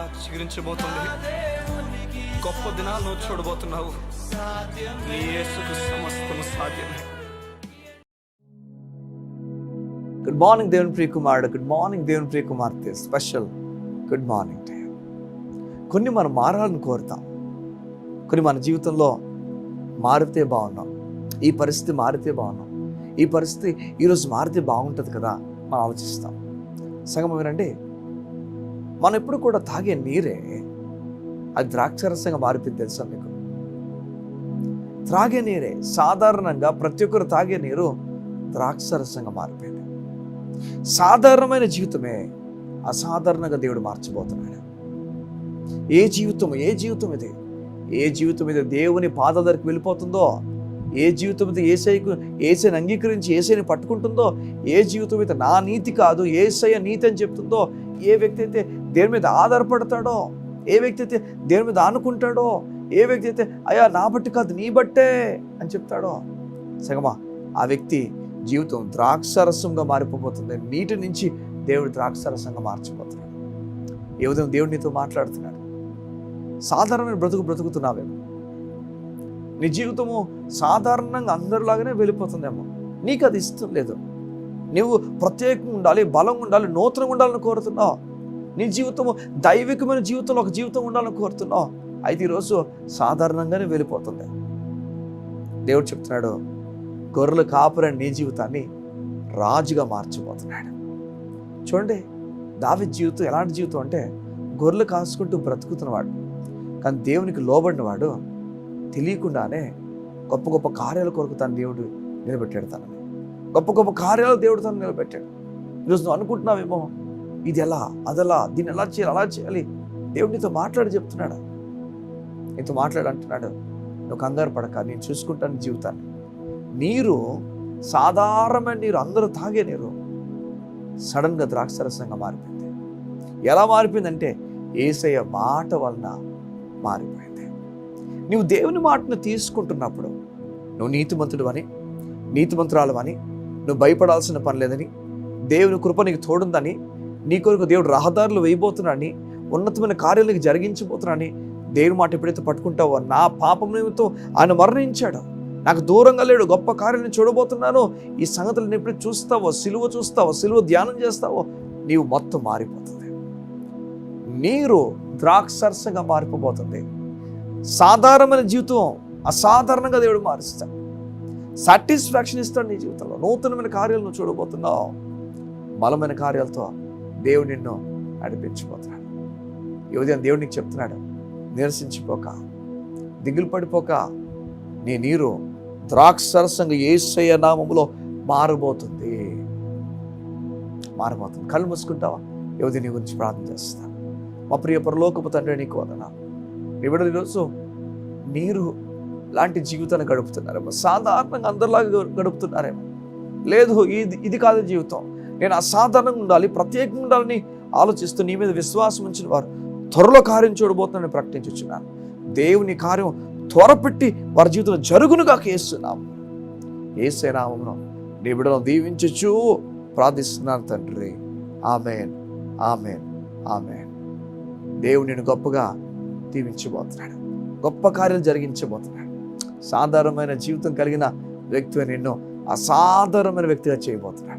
మరలా చిగురించబోతుంది. గొప్ప దినాలను చూడబోతున్నావు. నీ యేసుకు సమస్తము సాధ్యమే. గుడ్ మార్నింగ్ దేవుని ప్రియ కుమారుడు, గుడ్ మార్నింగ్ దేవుని ప్రియ కుమార్తె. Special good morning to you. కొన్ని మనం మారాలని కోరుతాం, కొన్ని మన జీవితంలో మారితే బాగున్నాం, ఈ పరిస్థితి మారితే బాగున్నాం, ఈ పరిస్థితి ఈరోజు మారితే బాగుంటుంది కదా మనం ఆలోచిస్తాం. సంగమం వినండి, మనం ఎప్పుడు కూడా తాగే నీరే అది ద్రాక్షరసంగా మారిపోయింది. తెలుసా మీకు? త్రాగే నీరే సాధారణంగా ప్రతి ఒక్కరు తాగే నీరు ద్రాక్షరసంగా మారిపోయింది. సాధారణమైన జీవితమే అసాధారణంగా దేవుడు మార్చబోతున్నాడు. ఏ జీవితం ఇది? ఏ జీవితం ఇది దేవుని పాదాల దగ్గరికి వెళ్ళిపోతుందో, ఏ జీవితం అయితే ఏసైని అంగీకరించి ఏసైని పట్టుకుంటుందో, ఏ జీవితం అయితే నా నీతి కాదు ఏసయ్య నీతి అని చెప్తుందో, ఏ వ్యక్తి అయితే దేని మీద ఆధారపడతాడో, ఏ వ్యక్తి అయితే దేని మీద ఆనుకుంటాడో, ఏ వ్యక్తి అయితే అయ్యా నా బట్టి కాదు నీ బట్టే అని చెప్తాడో, సగమా ఆ వ్యక్తి జీవితం ద్రాక్షరసంగా మారిపోబోతుంది. నీటి నుంచి దేవుడు ద్రాక్షరసంగా మార్చిపోతున్నాడు. ఏ ఉదయం దేవుడు నీతో మాట్లాడుతున్నాడు. సాధారణమైన బ్రతుకుతున్నావేమో, నీ జీవితము సాధారణంగా అందరిలాగానే వెళ్ళిపోతుందేమో, నీకు అది ఇష్టం లేదు. నువ్వు ప్రత్యేకంగా ఉండాలి, బలంగా ఉండాలి, నూతనంగా ఉండాలని కోరుతున్నావు. నీ జీవితము దైవికమైన జీవితంలో ఒక జీవితం ఉండాలని కోరుతున్నావు. అయితే ఈరోజు సాధారణంగానే వెళ్ళిపోతుంది. దేవుడు చెప్తున్నాడు, గొర్రెలు కాపురని నీ జీవితాన్ని రాజుగా మార్చిపోతున్నాడు. చూడండి, దావీదు జీవితం ఎలాంటి జీవితం అంటే గొర్రెలు కాసుకుంటూ బ్రతుకుతున్నవాడు, కానీ దేవునికి లోబడినవాడు తెలియకుండానే గొప్ప గొప్ప కార్యాల కొరకు తను దేవుడు నిలబెట్టాడు. తనని గొప్ప గొప్ప కార్యాలు దేవుడు తను నిలబెట్టాడు. ఈరోజు నువ్వు అనుకుంటున్నావేమో, ఇది ఎలా, అదలా, దీన్ని ఎలా చేయాలి, అలా చేయాలి. దేవుడు నీతో మాట్లాడి చెప్తున్నాడు, నీతో అంటున్నాడు, నువ్వు కంగారు పడక, నేను చూసుకుంటాను జీవితాన్ని. నీరు సాధారణమైన నీరు, అందరూ తాగే నీరు సడన్గా ద్రాక్షరసంగా మారిపోయింది. ఎలా మారిపోయిందంటే యేసయ్య మాట వలన మారిపోయింది. నువ్వు దేవుని మాటను తీసుకుంటున్నప్పుడు నువ్వు నీతిమంతురాలు అని నువ్వు భయపడాల్సిన పని లేదని, దేవుని కృప నీకు తోడుందని, నీ కొరకు దేవుడు రహదారులు వేయబోతున్నాడని, ఉన్నతమైన కార్యాలకు జరిగించబోతున్నాడని దేవుని మాట ఎప్పుడైతే పట్టుకుంటావో, నా పాపం నిమిత్తం ఆయన మరణించాడు, నాకు దూరంగా లేడు, గొప్ప కార్యాలను చూడబోతున్నాను, ఈ సంగతులను ఎప్పుడైతే చూస్తావో, సిలువ ధ్యానం చేస్తావో, నీవు మొత్తం మారిపోతుంది. నీరు ద్రాక్షరసంగా మారిపోబోతుంది. సాధారణమైన జీవితం అసాధారణంగా దేవుడు మారుస్తాడు. సాటిస్ఫాక్షన్ ఇస్తాడు నీ జీవితంలో. నూతనమైన కార్యాలను చూడబోతున్నావు. బలమైన కార్యాలతో దేవుడు నిన్ను నడిపించబోతున్నాడు. ఈ ఉదయం దేవుడు నీకు చెప్తున్నాడు, నిరసించిపోక, దిగులు పడిపోక, నీ నీరు ద్రాక్షరసంగా యేసయ్య నామములో మారబోతుంది. కళ్ళు మూసుకుంటావా? ఈ ఉదయం నీ గురించి ప్రార్థన చేస్తాను. మా ప్రియ పరలోకపు తండ్రి, నీకు వందనాలు. మీ బిడ్డలు ఈరోజు నీరు లాంటి జీవితాన్ని గడుపుతున్నారేమో, సాధారణంగా అందరిలాగా గడుపుతున్నారేమో. లేదు, ఇది కాదు జీవితం, నేను అసాధారణంగా ఉండాలి, ప్రత్యేకంగా ఉండాలని ఆలోచిస్తూ నీ మీద విశ్వాసం ఉంచిన వారు త్వరలో కార్యం చూడబోతున్నానని ప్రకటించుచున్నాను. దేవుని కార్యం త్వరపెట్టి వారి జీవితంలో జరుగునుగా కేస్తున్నాము. యేసయ్య నామములో నీ బిడ్డలను దీవించుచు ప్రార్థిస్తున్నాను తండ్రి. ఆమేన్, ఆమేన్, ఆమేన్. దేవుడు నిన్ను గొప్పగా దీవించబోతున్నాడు, గొప్ప కార్యాలు జరిగించబోతున్నాడు. సాధారణమైన జీవితం కలిగిన వ్యక్తిగా నిన్ను అసాధారణమైన వ్యక్తిగా చేయబోతున్నాడు.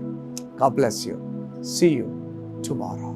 God bless you. See you tomorrow.